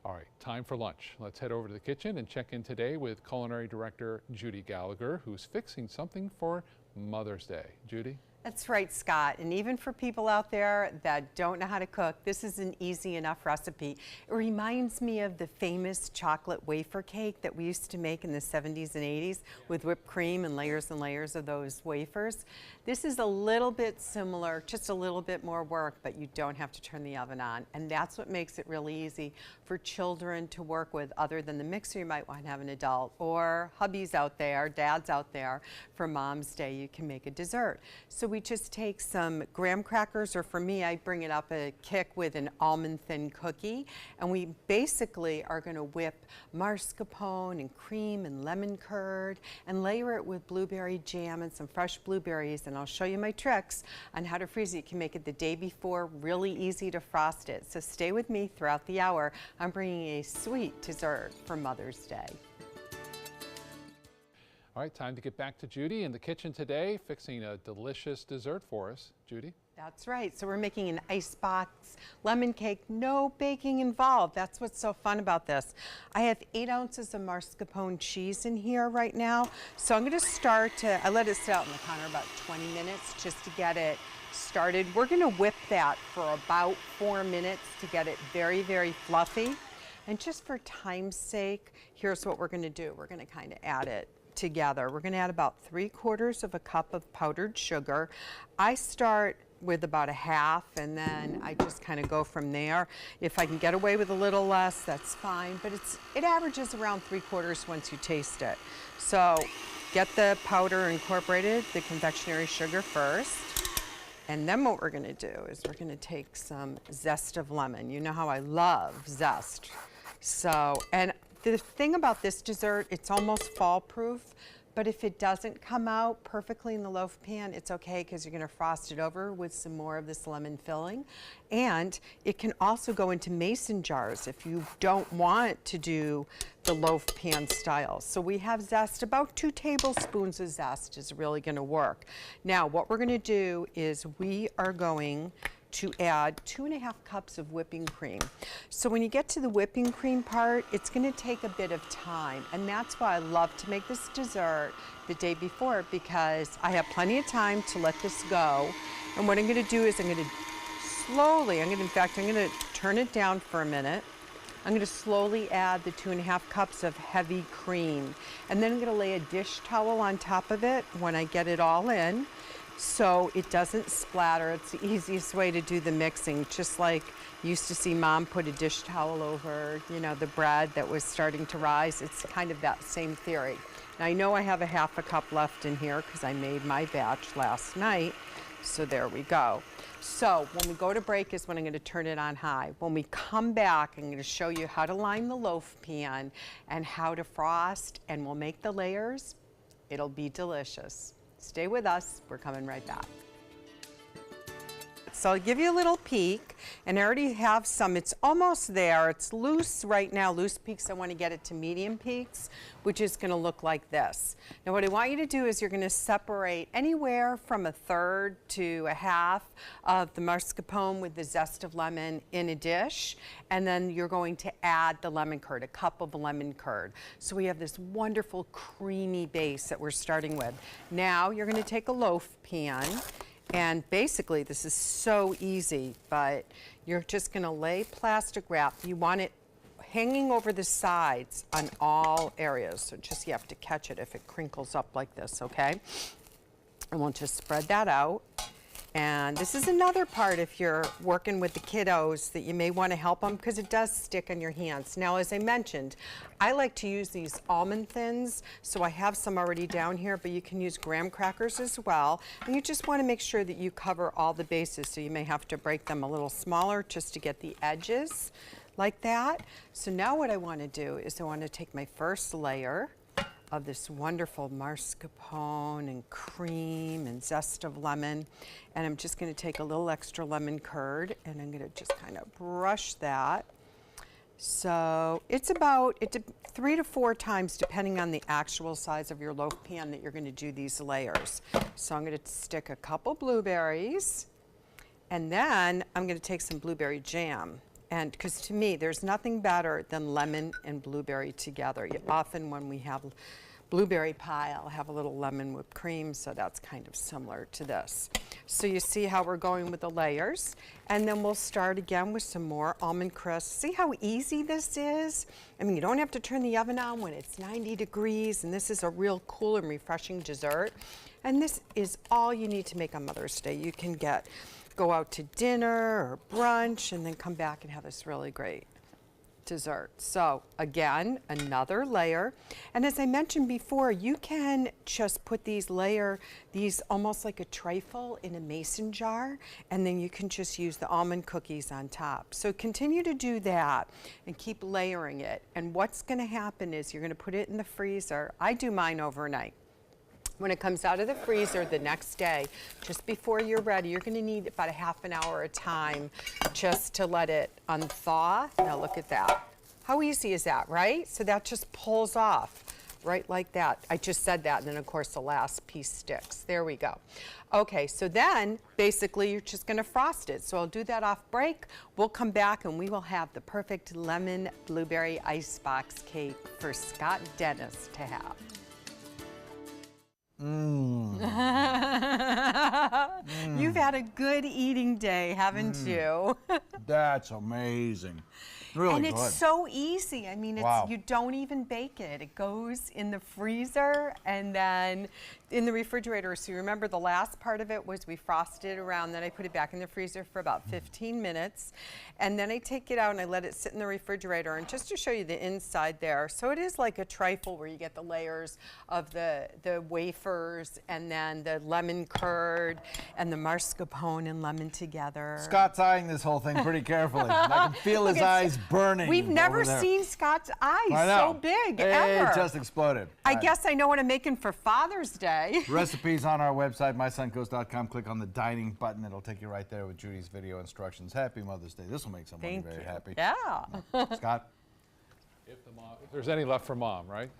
All right, time for lunch. Let's head over to the kitchen and check in today with culinary director Judi Gallagher, who's fixing something for Mother's Day. Judi? That's right, Scott. And even for people out there that don't know how to cook, this is an easy enough recipe. It reminds me of the famous chocolate wafer cake that we used to make in the 70s and 80s with whipped cream and layers of those wafers. This is a little bit similar, just a little bit more work, but you don't have to turn the oven on. And that's what makes it really easy for children to work with. Other than the mixer, you might want to have an adult, or hubbies out there, dads out there. For Mom's Day, you can make a dessert. So we just take some graham crackers, or for me, I bring it up a kick with an almond thin cookie, and we basically are going to whip mascarpone and cream and lemon curd and layer it with blueberry jam and some fresh blueberries, and I'll show you my tricks on how to freeze it. You can make it the day before, really easy to frost it. So stay with me throughout the hour. I'm bringing a sweet dessert for Mother's Day. All right, time to get back to Judi in the kitchen today, fixing a delicious dessert for us. Judi? That's right. So we're making an icebox lemon cake, no baking involved. That's what's so fun about this. I have 8 ounces of mascarpone cheese in here right now. So I'm going to start I let it sit out on the counter about 20 minutes just to get it started. We're going to whip that for about 4 minutes to get it very, very fluffy. And just for time's sake, here's what we're going to do. We're going to kind of add it together. We're going to add about 3/4 of a cup of powdered sugar. I start with about a half, and then I just kind of go from there. If I can get away with a little less, that's fine, but it averages around 3/4 once you taste it. So get the powder incorporated, the confectionery sugar first. And then what we're going to do is we're going to take some zest of lemon. You know how I love zest. So, and the thing about this dessert, it's almost fall proof, but if it doesn't come out perfectly in the loaf pan, it's okay, because you're going to frost it over with some more of this lemon filling. And it can also go into mason jars if you don't want to do the loaf pan style. So we have zest, about 2 tablespoons of zest is really going to work. Now what we're going to do is we are going to add 2.5 cups of whipping cream. So when you get to the whipping cream part, it's going to take a bit of time, and that's why I love to make this dessert the day before, because I have plenty of time to let this go. And what I'm going to do is I'm going to slowly, I'm going to turn it down for a minute. I'm going to slowly add the 2.5 cups of heavy cream, and then I'm going to lay a dish towel on top of it when I get it all in, so it doesn't splatter. It's the easiest way to do the mixing, just like you used to see Mom put a dish towel over, you know, the bread that was starting to rise. It's kind of that same theory. Now I know I have a 1/2 cup left in here because I made my batch last night, so there we go. So when we go to break is when I'm going to turn it on high. When we come back, I'm going to show you how to line the loaf pan and how to frost, and we'll make the layers. It'll be delicious. Stay with us. We're coming right back. So I'll give you a little peek, and I already have some. It's almost there. It's loose right now, loose peaks. I want to get it to medium peaks, which is going to look like this. Now what I want you to do is you're going to separate anywhere from 1/3 to 1/2 of the mascarpone with the zest of lemon in a dish, and then you're going to add the lemon curd, a cup of lemon curd. So we have this wonderful creamy base that we're starting with. Now you're going to take a loaf pan, and basically this is so easy, but you're just going to lay plastic wrap. You want it hanging over the sides on all areas, so just you have to catch it if it crinkles up like this, okay? And we'll just spread that out. And this is another part, if you're working with the kiddos, that you may want to help them, because it does stick on your hands. Now, as I mentioned, I like to use these almond thins, so I have some already down here, but you can use graham crackers as well. And you just want to make sure that you cover all the bases, so you may have to break them a little smaller just to get the edges like that. So now what I want to do is I want to take my first layer of this wonderful mascarpone and cream and zest of lemon, and I'm just going to take a little extra lemon curd, and I'm going to just kind of brush that. So it's about 3 to 4 times, depending on the actual size of your loaf pan, that you're going to do these layers. So I'm going to stick a couple blueberries, and then I'm going to take some blueberry jam. And because to me, there's nothing better than lemon and blueberry together. Often when we have blueberry pie, I'll have a little lemon whipped cream, so that's kind of similar to this. So you see how we're going with the layers, and then we'll start again with some more almond crisp. See how easy this is? I mean, you don't have to turn the oven on when it's 90 degrees, and this is a real cool and refreshing dessert. And this is all you need to make on Mother's Day. You can go out to dinner or brunch and then come back and have this really great dessert. So again, another layer. And as I mentioned before, you can just put these almost like a trifle in a mason jar, and then you can just use the almond cookies on top. So continue to do that and keep layering it. And what's gonna happen is you're gonna put it in the freezer. I do mine overnight. When it comes out of the freezer the next day, just before you're ready, you're gonna need about a half an hour of time just to let it unthaw. Now look at that. How easy is that, right? So that just pulls off, right like that. I just said that, and then of course the last piece sticks. There we go. Okay, so then basically you're just gonna frost it. So I'll do that off break. We'll come back and we will have the perfect lemon blueberry icebox cake for Scott Dennis to have. You've had a good eating day, haven't you? That's amazing. Really and good. it's so easy. I mean, Wow. you don't even bake it. It goes in the freezer and then in the refrigerator. So you remember the last part of it was we frosted it around, then I put it back in the freezer for about 15 minutes. And then I take it out and I let it sit in the refrigerator. And just to show you the inside there, so it is like a trifle where you get the layers of the wafers and then the lemon curd and the mascarpone and lemon together. Scott's eyeing this whole thing pretty carefully. I can feel his eyes burning. We've never over there. seen Scott's eyes I know. so big, ever. It just exploded. I guess I know what I'm making for Father's Day. Recipes on our website, mysoncoast.com. Click on the dining button. It'll take you right there with Judy's video instructions. Happy Mother's Day. This will make somebody Thank very you. happy. Yeah. Scott? If there's any left for mom, right?